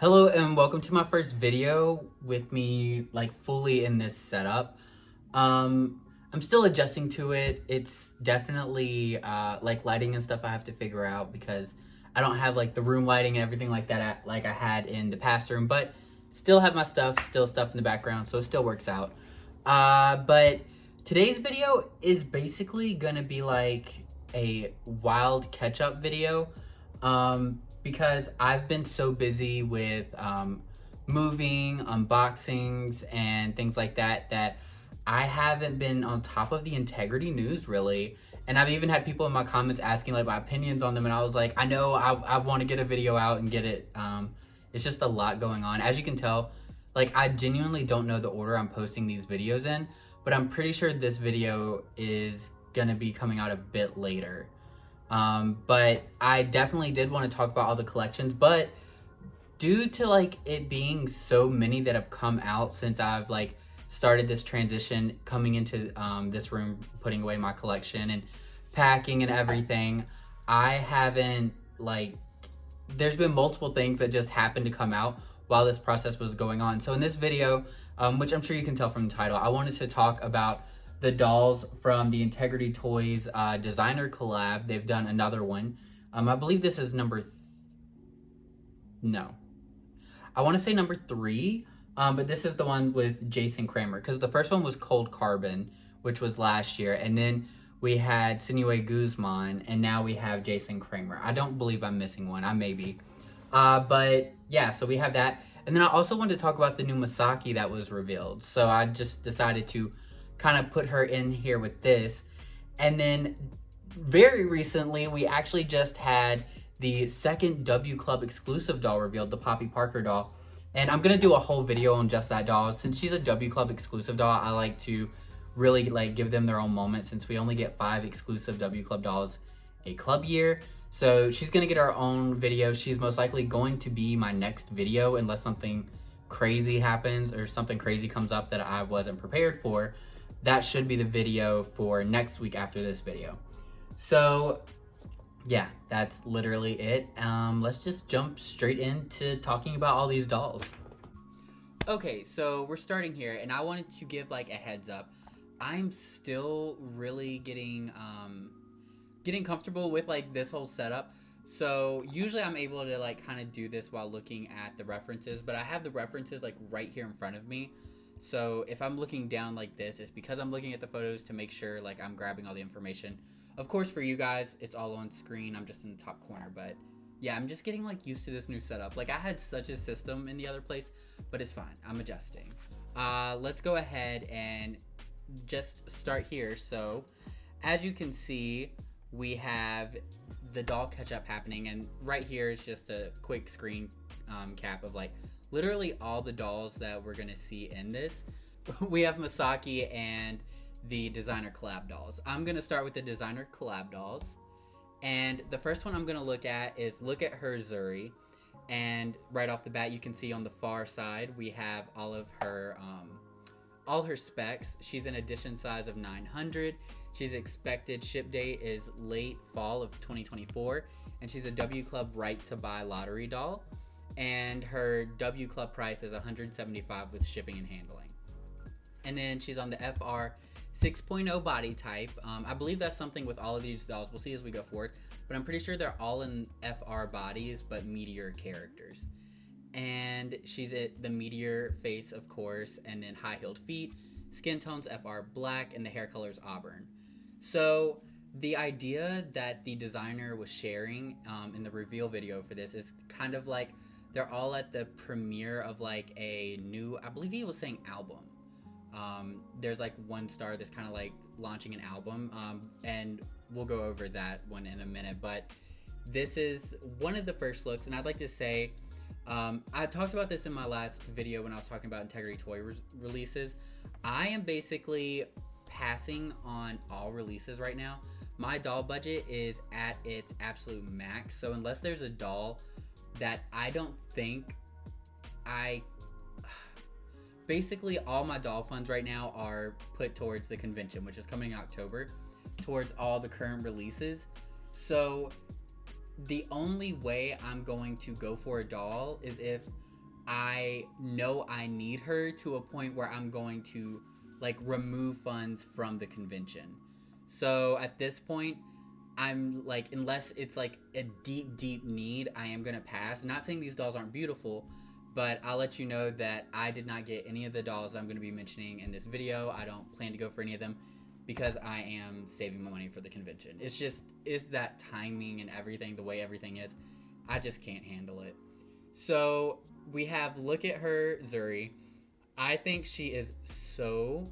Hello and welcome to my first video with me like fully in this setup. I'm still adjusting to it. It's definitely like lighting and stuff I have to figure out because I don't have like the room lighting and everything like that like I had in the past room, but still have my stuff, still stuff in the background, so it still works out. But today's video is basically gonna be like a wild catch-up video. Because I've been so busy with moving, unboxings, and things like that that I haven't been on top of the integrity news really. And I've even had people in my comments asking like my opinions on them, and I was like, I know I want to get a video out and get it. It's just a lot going on. As you can tell, like I genuinely don't know the order I'm posting these videos in, but I'm pretty sure this video is gonna be coming out a bit later. But I definitely did want to talk about all the collections, but due to like it being so many that have come out since I've like started this transition coming into this room, putting away my collection and packing and everything, I haven't like, there's been multiple things that just happened to come out while this process was going on. So in this video, which I'm sure you can tell from the title, I wanted to talk about the dolls from the Integrity Toys designer collab. They've done another one. I believe this is no. I want to say number 3, but this is the one with Jason Kramer, because the first one was Cold Carbon, which was last year, and then we had Sinewe Guzman, and now we have Jason Kramer. I don't believe I'm missing one. I may be. But yeah, so we have that. And then I also wanted to talk about the new Misaki that was revealed. So I just decided to kind of put her in here with this. And then very recently, we actually just had the second W Club exclusive doll revealed, the Poppy Parker doll. And I'm going to do a whole video on just that doll. Since she's a W Club exclusive doll, I like to really like give them their own moment, since we only get 5 exclusive W Club dolls a club year. So she's going to get her own video. She's most likely going to be my next video unless something crazy happens or something crazy comes up that I wasn't prepared for. That should be the video for next week after this video. So yeah, that's literally it. Let's just jump straight into talking about all these dolls. Okay, so we're starting here, and I wanted to give like a heads up. I'm still really getting comfortable with like this whole setup. So usually I'm able to like kind of do this while looking at the references, but I have the references like right here in front of me. So if I'm looking down like this, it's because I'm looking at the photos to make sure like I'm grabbing all the information. Of course, for you guys, it's all on screen. I'm just in the top corner, but yeah, I'm just getting like used to this new setup. Like I had such a system in the other place, but it's fine. I'm adjusting. Let's go ahead and just start here. So as you can see, we have the doll catch up happening, and right here is just a quick screen cap of like literally all the dolls that we're gonna see in this. We have Misaki and the designer collab dolls. I'm gonna start with the designer collab dolls, and the first one I'm gonna look at her Zuri. And right off the bat, you can see on the far side we have all her specs. She's an edition size of 900. She's expected ship date is late fall of 2024, and she's a W Club right to buy lottery doll, and her W Club price is $175 with shipping and handling. And then she's on the FR 6.0 body type. I believe that's something with all of these dolls. We'll see as we go forward, but I'm pretty sure they're all in FR bodies but Meteor characters. And she's at the Meteor face, of course, and then high-heeled feet, skin tones FR black, and the hair color is auburn. So the idea that the designer was sharing in the reveal video for this is kind of like they're all at the premiere of like a new, I believe he was saying album. There's like one star that's kind of like launching an album, and we'll go over that one in a minute, but this is one of the first looks. And I'd like to say, I talked about this in my last video when I was talking about Integrity Toy releases. I am basically passing on all releases right now. My doll budget is at its absolute max, so unless there's a doll that I don't think basically all my doll funds right now are put towards the convention, which is coming in October, towards all the current releases. So the only way I'm going to go for a doll is if I know I need her to a point where I'm going to like remove funds from the convention. So at this point, I'm like, unless it's like a deep need, I am gonna pass. Not saying these dolls aren't beautiful, but I'll let you know that I did not get any of the dolls I'm gonna be mentioning in this video. I don't plan to go for any of them because I am saving my money for the convention. It's that timing and everything, the way everything is. I just can't handle it. So we have, look at her, Zuri. I think she is so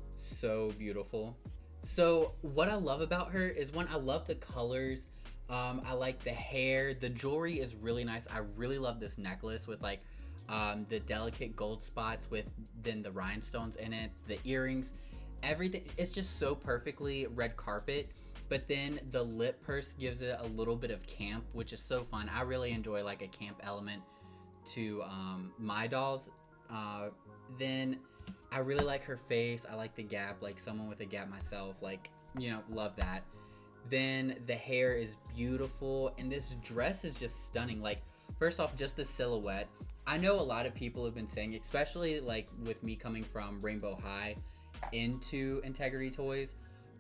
beautiful. So what I love about her is, one, I love the colors. I like the hair. The jewelry is really nice. I really love this necklace with like the delicate gold spots with then the rhinestones in it, the earrings, everything. It's just so perfectly red carpet. But then the lip purse gives it a little bit of camp, which is so fun. I really enjoy like a camp element to my dolls. Then I really like her face. I like the gap, like someone with a gap myself, like, you know, love that. Then the hair is beautiful, and this dress is just stunning. Like, first off, just the silhouette. I know a lot of people have been saying, especially like with me coming from Rainbow High into Integrity Toys,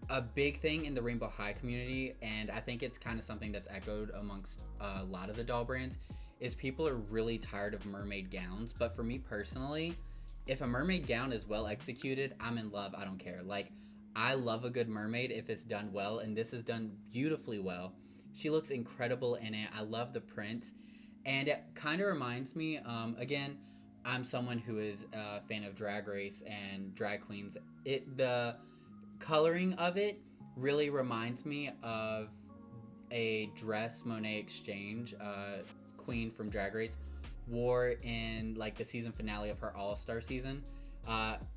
a big thing in the Rainbow High community, and I think it's kind of something that's echoed amongst a lot of the doll brands, is people are really tired of mermaid gowns. But for me personally, if a mermaid gown is well executed, I'm in love. I don't care. Like, I love a good mermaid if it's done well, and this is done beautifully well. She looks incredible in it. I love the print, and it kind of reminds me, again, I'm someone who is a fan of Drag Race and drag queens. The coloring of it really reminds me of a dress Monet Exchange, queen from Drag Race, wore in like the season finale of her All-Star season.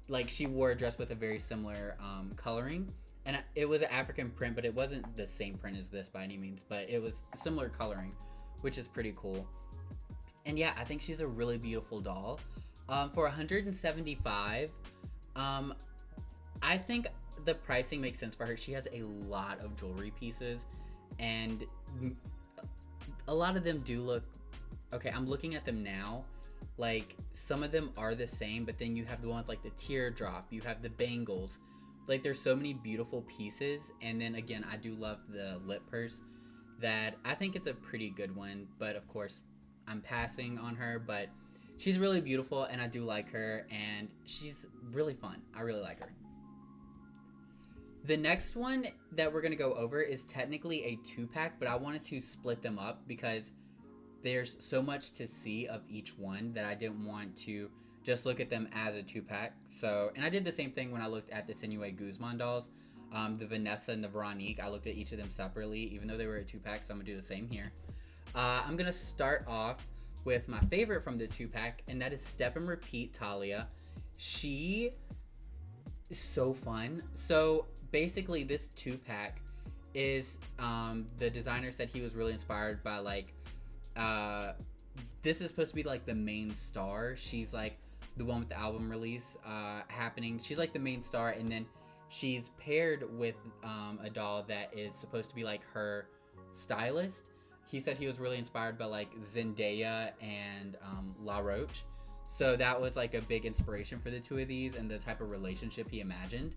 Like, she wore a dress with a very similar coloring, and it was an African print, but it wasn't the same print as this by any means, but it was similar coloring, which is pretty cool. And yeah, I think she's a really beautiful doll. For $175, I think the pricing makes sense for her. She has a lot of jewelry pieces, and a lot of them do look okay. I'm looking at them now. Like, some of them are the same, but then you have the one with like the teardrop, you have the bangles. Like, there's so many beautiful pieces. And then again, I do love the lip purse, that I think it's a pretty good one, but of course I'm passing on her. But she's really beautiful, and I do like her, and she's really fun. I really like her. The next one that we're going to go over is technically a 2-pack, but I wanted to split them up because there's so much to see of each one that I didn't want to just look at them as a 2-pack. So, and I did the same thing when I looked at the Sinué Guzman dolls, the Vanessa and the Veronique. I looked at each of them separately, even though they were a 2-pack, so I'm going to do the same here. I'm going to start off with my favorite from the 2-pack, and that is Step and Repeat Taliyah. She is so fun. So basically, this 2-pack is, the designer said he was really inspired by like, this is supposed to be like the main star. She's like the one with the album release happening. She's like the main star, and then she's paired with a doll that is supposed to be like her stylist. He said he was really inspired by like Zendaya and La Roche. So that was like a big inspiration for the two of these, and the type of relationship he imagined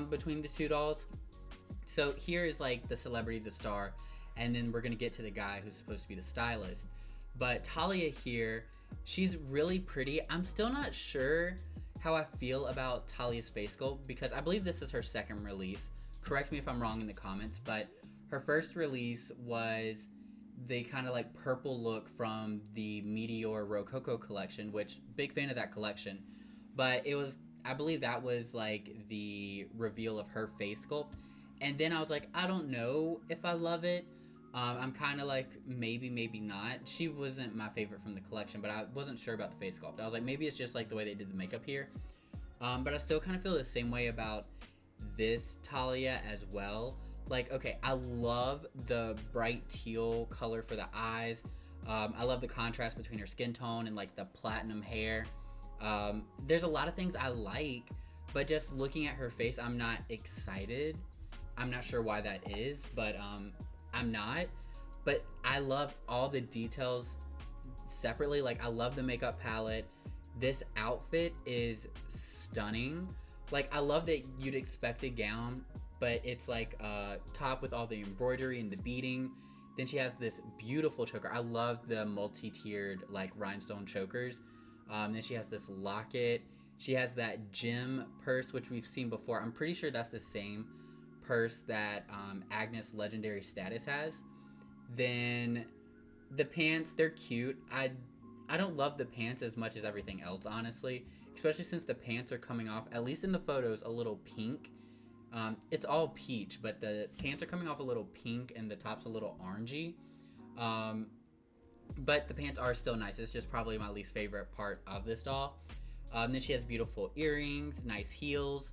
between the two dolls. So here is like the celebrity, the star, and then we're gonna get to the guy who's supposed to be the stylist. But Taliyah here, she's really pretty. I'm still not sure how I feel about Taliyah's face sculpt, because I believe this is her second release. Correct me if I'm wrong in the comments, but her first release was the kind of like purple look from the Meteor Rococo collection, which, big fan of that collection. But it was, I believe that was like the reveal of her face sculpt. And then I was like, I don't know if I love it. I'm kind of like, maybe not. She wasn't my favorite from the collection, but I wasn't sure about the face sculpt. I was like, maybe it's just like the way they did the makeup here. But I still kind of feel the same way about this Taliyah as well. Like, okay, I love the bright teal color for the eyes. I love the contrast between her skin tone and like the platinum hair. There's a lot of things I like, but just looking at her face, I'm not excited. I'm not sure why that is, but I'm not. But I love all the details separately. Like, I love the makeup palette. This outfit is stunning. Like, I love that you'd expect a gown, but it's like a top with all the embroidery and the beading. Then she has this beautiful choker. I love the multi-tiered like rhinestone chokers. Then she has this locket. She has that gem purse, which we've seen before. I'm pretty sure that's the same purse that Agnes Legendary Status has. Then the pants, they're cute. I don't love the pants as much as everything else, honestly. Especially since the pants are coming off, at least in the photos, a little pink. It's all peach, but the pants are coming off a little pink and the top's a little orangey. But the pants are still nice. It's just probably my least favorite part of this doll. Then she has beautiful earrings, nice heels.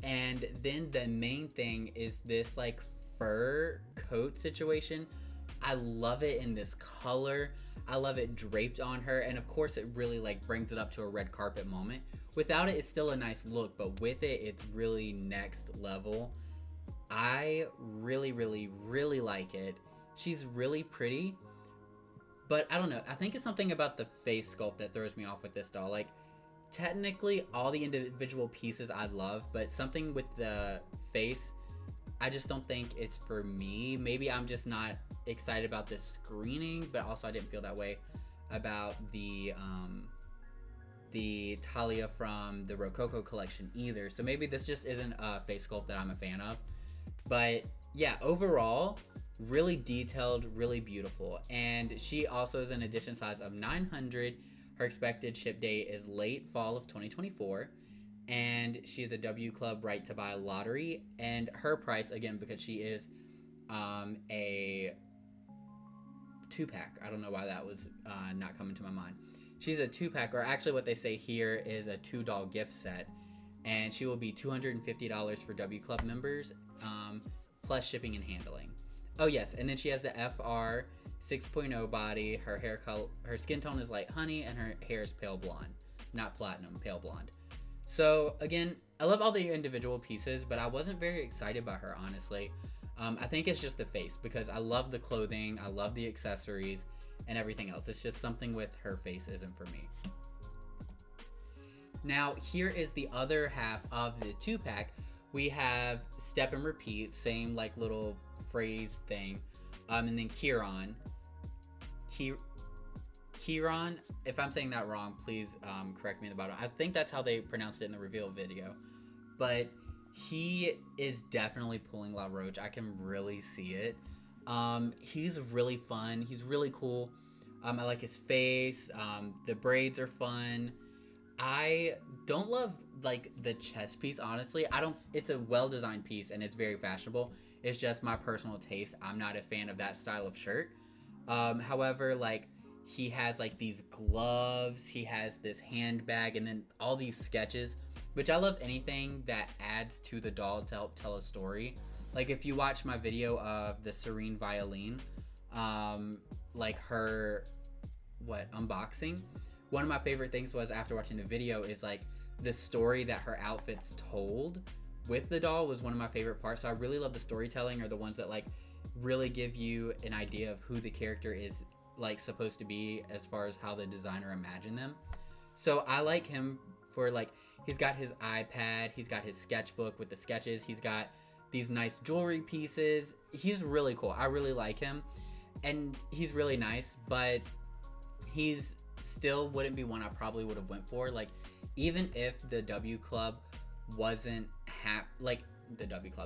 And then the main thing is this like fur coat situation. I love it in this color. I love it draped on her, and of course it really like brings it up to a red carpet moment. Without it, it's still a nice look, but with it, it's really next level. I really, really, really like it. She's really pretty, but I don't know. I think it's something about the face sculpt that throws me off with this doll. Like, technically, all the individual pieces I love, but something with the face, I just don't think it's for me. Maybe I'm just not excited about this screening, but also I didn't feel that way about the Taliyah from the Rococo collection either. So maybe this just isn't a face sculpt that I'm a fan of. But yeah, overall, really detailed, really beautiful. And she also is an edition size of 900. Her expected ship date is late fall of 2024. And she is a W Club right to buy lottery. And her price, again, because she is a 2-pack. I don't know why that was not coming to my mind. She's a 2-pack, or actually what they say here is a 2-doll gift set. And she will be $250 for W Club members, plus shipping and handling. Oh yes, and then she has the FR 6.0 body. Her skin tone is light honey, and her hair is pale blonde. Not platinum, pale blonde. So again, I love all the individual pieces, but I wasn't very excited by her, honestly. I think it's just the face, because I love the clothing, I love the accessories, and everything else. It's just something with her face isn't for me. Now, here is the other half of the 2-pack. We have Step and Repeat, same like little phrase thing. And then Keiron. Keiron, if I'm saying that wrong, please correct me in the bottom. I think that's how they pronounced it in the reveal video. But he is definitely pulling La Roche. I can really see it. He's really fun. He's really cool. I like his face. The braids are fun. I don't love like the chest piece, honestly. It's a well-designed piece and it's very fashionable. It's just my personal taste. I'm not a fan of that style of shirt. However, like, he has like these gloves, he has this handbag, and then all these sketches, which I love anything that adds to the doll to help tell a story. Like, if you watch my video of the Serene Violin, like her unboxing, one of my favorite things was, after watching the video, is like the story that her outfits told with the doll was one of my favorite parts. So I really love the storytelling, or the ones that like really give you an idea of who the character is like supposed to be as far as how the designer imagined them. So I like him for like, he's got his iPad, he's got his sketchbook with the sketches, he's got these nice jewelry pieces. He's really cool. I really like him, and he's really nice, but he's still wouldn't be one I probably would have went for. Like, even if the W Club wasn't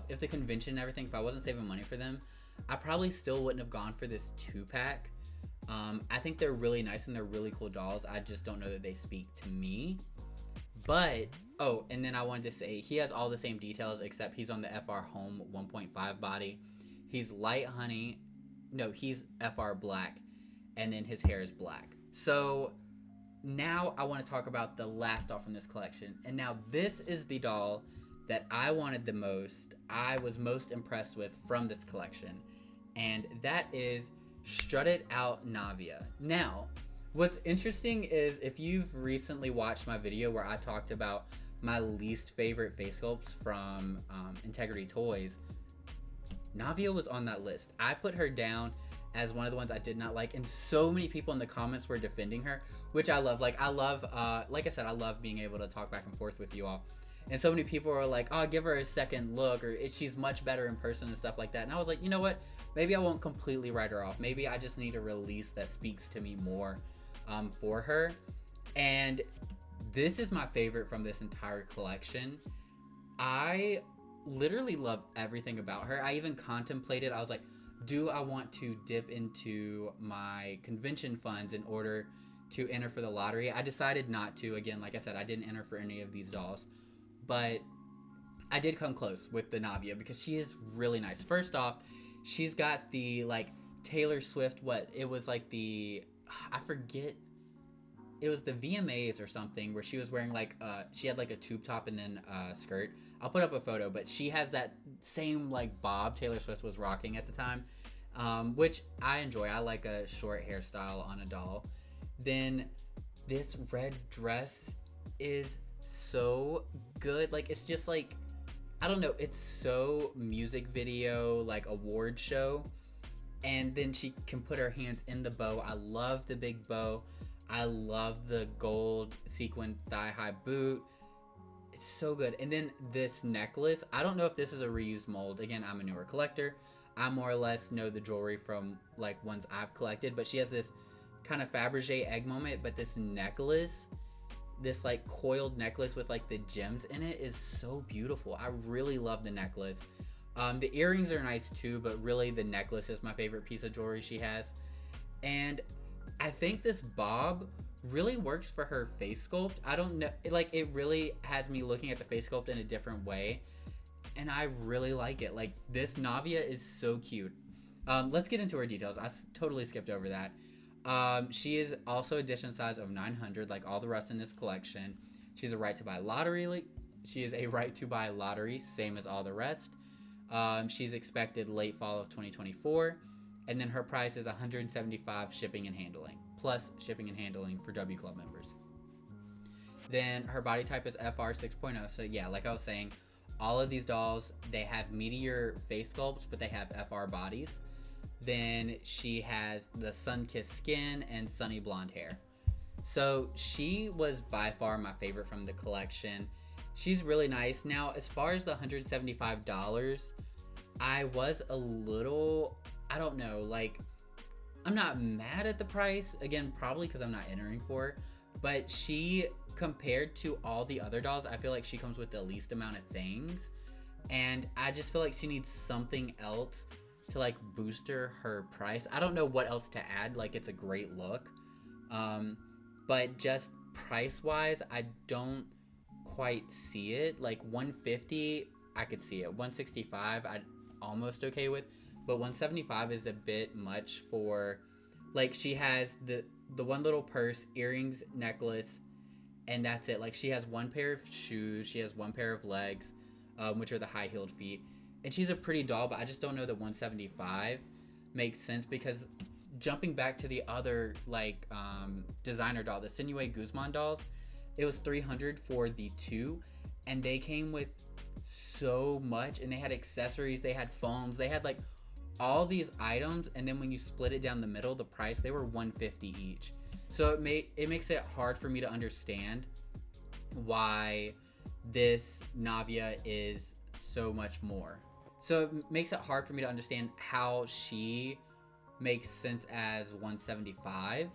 if the convention and everything, if I wasn't saving money for them, I probably still wouldn't have gone for this 2-pack. I think they're really nice and they're really cool dolls. I just don't know that they speak to me. But, oh, and then I wanted to say, he has all the same details, except he's on the FR Home 1.5 body. He's light honey. No, he's FR black. And then his hair is black. So now I want to talk about the last doll from this collection. And now this is the doll that I wanted the most, I was most impressed with from this collection. And that is Strutted Out Navia. Now, what's interesting is, if you've recently watched my video where I talked about my least favorite face sculpts from Integrity Toys, Navia was on that list. I put her down as one of the ones I did not like, and so many people in the comments were defending her, which I love. Like I said, I love being able to talk back and forth with you all. And so many people were like, oh, give her a second look, or she's much better in person and stuff like that. And I was like, you know what? Maybe I won't completely write her off. Maybe I just need a release that speaks to me more for her. And this is my favorite from this entire collection. I literally love everything about her. I even contemplated, I was like, do I want to dip into my convention funds in order to enter for the lottery? I decided not to. Again, like I said, I didn't enter for any of these dolls. But I did come close with the Navia because she is really nice. First off, she's got the, like, Taylor Swift, it was like the, I forget, it was the VMAs or something where she was wearing, like, she had, like, a tube top and then a skirt. I'll put up a photo, but she has that same, like, bob Taylor Swift was rocking at the time, which I enjoy. I like a short hairstyle on a doll. Then this red dress is so good. Like, it's just like, I don't know, it's so music video, like award show. And then she can put her hands in the bow. I love the big bow. I love the gold sequin thigh-high boot. It's so good. And then this necklace, I don't know if this is a reused mold. Again, I'm a newer collector. I more or less know the jewelry from, like, ones I've collected. But she has this kind of Fabergé egg moment. But this necklace, this, like, coiled necklace with, like, the gems in it is so beautiful. I really love the necklace. The earrings are nice too, but really the necklace is my favorite piece of jewelry she has. And I think this bob really works for her face sculpt. I don't know, like, it really has me looking at the face sculpt in a different way, and I really like it. Like, this Navia is so cute. Let's get into her details. I totally skipped over that. She is also edition size of 900, like all the rest in this collection. She's a right to buy lottery. She is a right to buy lottery, same as all the rest. She's expected late fall of 2024, and then her price is $175 shipping and handling, plus shipping and handling for W Club members. Then her body type is FR 6.0, so yeah, like I was saying, all of these dolls, they have meatier face sculpts, but they have FR bodies. Then she has the sun-kissed skin and sunny blonde hair. So she was by far my favorite from the collection. She's really nice. Now, as far as the $175, I was a little, I don't know, like, I'm not mad at the price. Again, probably because I'm not entering for her. But she, compared to all the other dolls, I feel like she comes with the least amount of things. And I just feel like she needs something else to, like, boost her price. I don't know what else to add. Like, it's a great look. But just price-wise, I don't quite see it. Like, $150, I could see it. $165, I'd almost okay with, but $175 is a bit much for, like, she has the one little purse, earrings, necklace, and that's it. Like, she has one pair of shoes, she has one pair of legs, which are the high-heeled feet, and she's a pretty doll, but I just don't know that $175 makes sense, because jumping back to the other, like, designer doll, the Sinué Guzman dolls, it was $300 for the two, and they came with so much, and they had accessories, they had phones, they had, like, all these items, and then when you split it down the middle, the price, they were $150 each. So it makes it hard for me to understand why this Navia is so much more. So it makes it hard for me to understand how she makes sense as $175.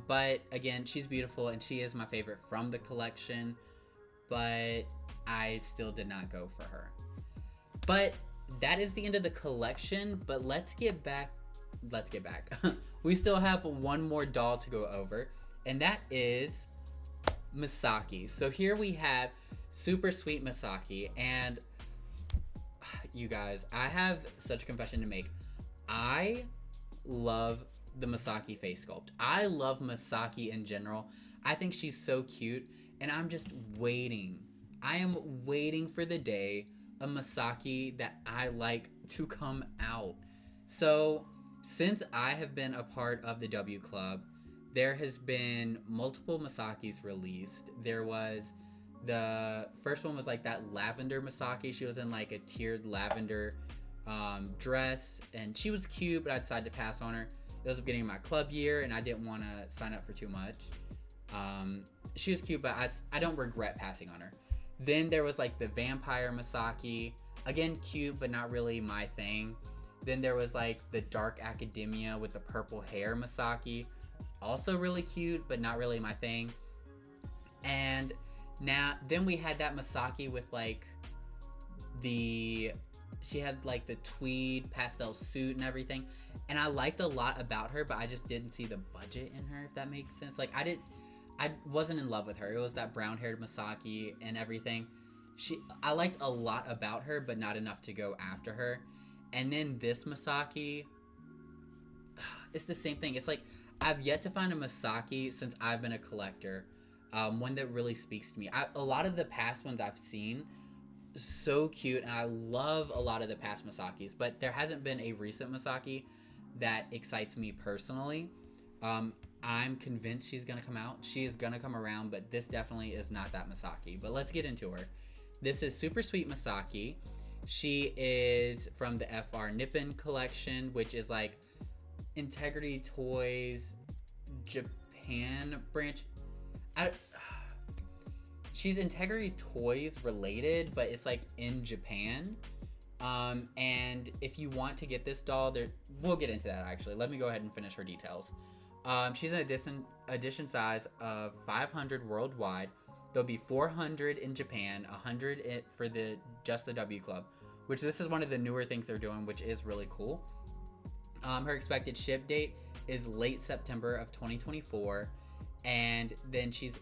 But again, she's beautiful and she is my favorite from the collection, but I still did not go for her. But that is the end of the collection, but let's get back. We still have one more doll to go over, and that is Misaki. So here we have super sweet Misaki, and you guys, I have such a confession to make. I love the Misaki face sculpt. I love Misaki in general. I think she's so cute, and I'm just waiting. I am waiting for the day a Misaki that I like to come out. So since I have been a part of the W Club, there has been multiple Misakis released. There was, the first one was like that lavender Misaki. She was in like a tiered lavender dress, and she was cute, but I decided to pass on her. It was the beginning of my club year, and I didn't want to sign up for too much. She was cute, but I don't regret passing on her. Then there was like the vampire Misaki. Again, cute, but not really my thing. Then there was like the dark academia with the purple hair Misaki. Also really cute, but not really my thing. And then we had that Misaki with like she had like the tweed pastel suit and everything. And I liked a lot about her, but I just didn't see the budget in her, if that makes sense. Like I wasn't in love with her. It was that brown-haired Misaki and everything. I liked a lot about her, but not enough to go after her. And then this Misaki, it's the same thing. It's like I've yet to find a Misaki since I've been a collector, one that really speaks to me. A lot of the past ones I've seen, so cute, and I love a lot of the past Misakis, but there hasn't been a recent Misaki that excites me personally. I'm convinced she's gonna come out. She is gonna come around, but this definitely is not that Misaki. But let's get into her. This is Super Sweet Misaki. She is from the FR Nippon collection, which is like Integrity Toys Japan branch. She's Integrity Toys related, but it's like in Japan. And if you want to get this doll, we'll get into that actually. Let me go ahead and finish her details. She's an edition size of 500 worldwide. There'll be 400 in Japan, 100 for just the W Club, which this is one of the newer things they're doing, which is really cool. Her expected ship date is late September of 2024, and then she's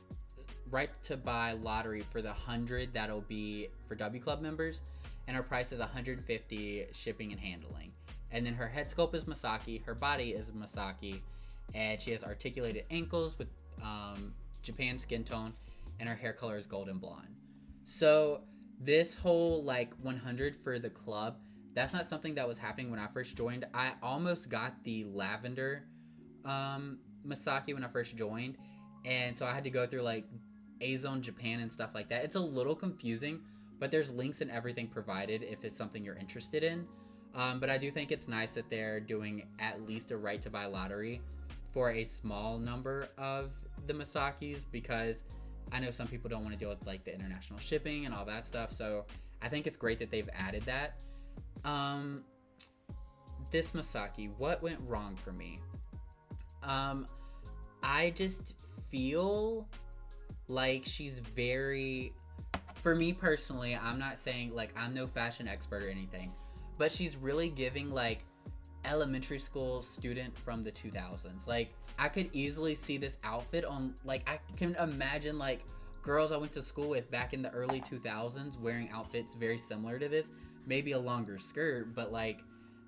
right to buy lottery for the 100 that'll be for W Club members, and her price is $150 shipping and handling. And then her head sculpt is Misaki, her body is Misaki, and she has articulated ankles with Japan skin tone, and her hair color is golden blonde. So this whole like 100 for the club, that's not something that was happening when I first joined. I almost got the lavender Misaki when I first joined, and so I had to go through like A-Zone Japan and stuff like that. It's a little confusing, but there's links and everything provided if it's something you're interested in. But I do think it's nice that they're doing at least a right to buy lottery for a small number of the Misakis, because I know some people don't want to deal with like the international shipping and all that stuff. So I think it's great that they've added that. This Misaki, what went wrong for me? I just feel like she's very, for me personally, I'm not saying like I'm no fashion expert or anything, but she's really giving like elementary school student from the 2000s. Like I could easily see this outfit on, like I can imagine like girls I went to school with back in the early 2000s wearing outfits very similar to this, maybe a longer skirt, but like,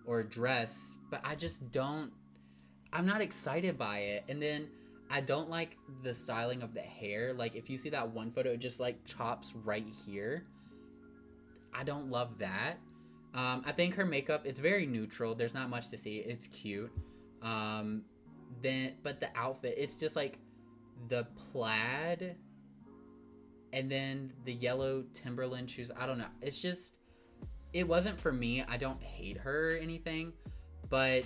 or dress, but I'm not excited by it. And then I don't like the styling of the hair. Like if you see that one photo, it just like chops right here. I don't love that. I think her makeup is very neutral. There's not much to see. It's cute. But the outfit, it's just like the plaid and then the yellow Timberland shoes. I don't know. It's just, it wasn't for me. I don't hate her or anything, but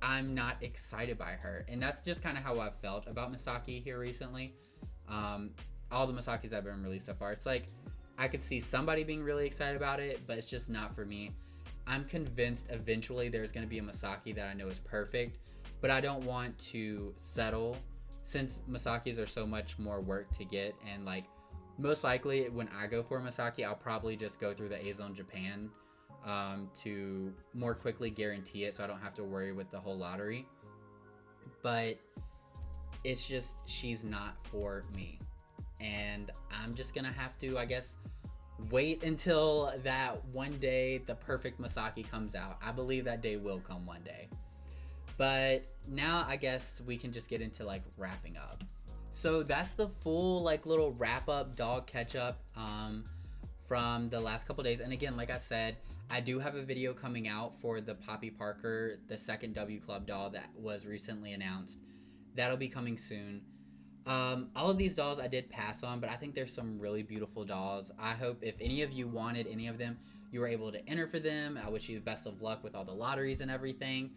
I'm not excited by her. And that's just kind of how I've felt about Misaki here recently. All the Misakis that have been released so far, it's like I could see somebody being really excited about it, but it's just not for me. I'm convinced eventually there's going to be a Misaki that I know is perfect, but I don't want to settle since Misakis are so much more work to get. And like most likely when I go for a Misaki, I'll probably just go through the A-Zone Japan to more quickly guarantee it, so I don't have to worry with the whole lottery. But it's just, she's not for me, and I'm just gonna have to, I guess, wait until that one day the perfect Misaki comes out. I believe that day will come one day. But now I guess we can just get into like wrapping up. So that's the full like little wrap up dog catch up from the last couple days. And again, like I said, I do have a video coming out for the Poppy Parker, the second W Club doll that was recently announced. That'll be coming soon. All of these dolls I did pass on, but I think there's some really beautiful dolls. I hope if any of you wanted any of them, you were able to enter for them. I wish you the best of luck with all the lotteries and everything.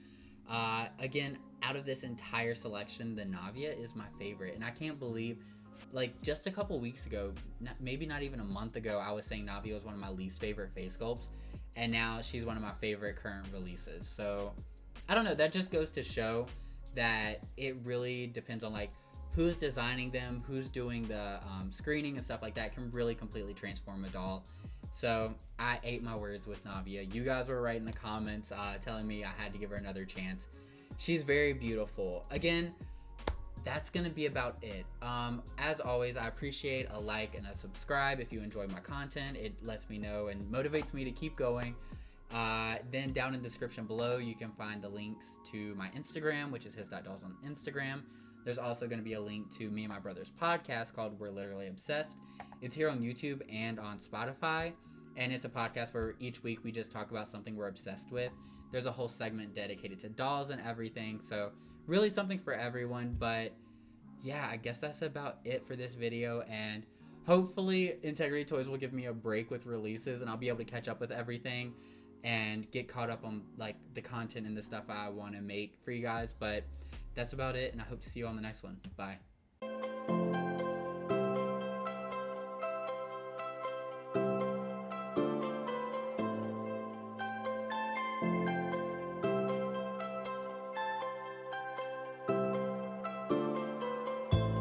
Again, out of this entire selection, the Navia is my favorite, and I can't believe, like, just a couple weeks ago, maybe not even a month ago, I was saying Navia was one of my least favorite face sculpts, and now she's one of my favorite current releases. So I don't know, that just goes to show that it really depends on, like, who's designing them, who's doing the screening and stuff like that can really completely transform a doll. So I ate my words with Navia. You guys were right in the comments telling me I had to give her another chance. She's very beautiful. Again, that's gonna be about it. As always, I appreciate a like and a subscribe if you enjoy my content. It lets me know and motivates me to keep going. Then down in the description below, you can find the links to my Instagram, which is his.dolls on Instagram. There's also going to be a link to me and my brother's podcast called We're Literally Obsessed. It's here on YouTube and on Spotify, and it's a podcast where each week we just talk about something we're obsessed with. There's a whole segment dedicated to dolls and everything, so really something for everyone. But yeah, I guess that's about it for this video, and hopefully Integrity Toys will give me a break with releases and I'll be able to catch up with everything and get caught up on like the content and the stuff I want to make for you guys. But that's about it, and I hope to see you on the next one. Bye.